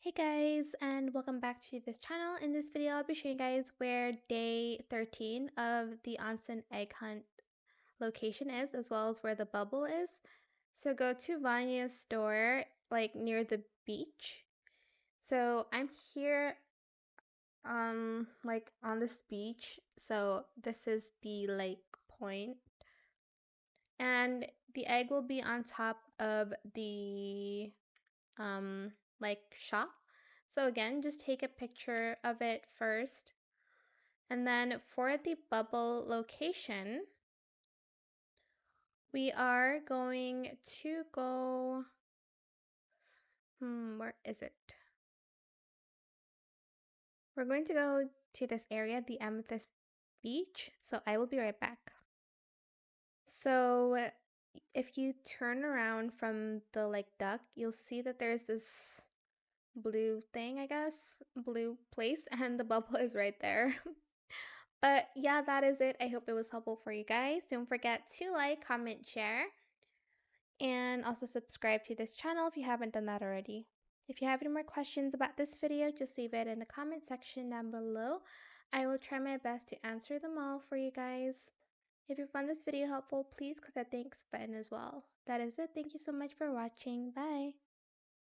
Hey guys, and welcome back to this channel. In this video, I'll be showing you guys where day 13 of the Onsen Egg Hunt location is, as well as where the bubble is. So go to Vanya's store, like near the beach. So I'm here, like on this beach. So this is the lake point, and the egg will be on top of the like shop. So again, just take a picture of it first. And then for the bubble location, we are going to go, where is it? We're going to go to this area, the Amethyst Beach. So I will be right back. So if you turn around from the like duck, you'll see that there's this blue thing, I guess, blue place, and the bubble is right there. But yeah, that is it. I hope it was helpful for you guys. Don't forget to like, comment, share, and also subscribe to this channel if you haven't done that already. If you have any more questions about this video, just leave it in the comment section down below. I will try my best to answer them all for you guys. If you found this video helpful, please click that thanks button as well. That is it. Thank you so much for watching. Bye.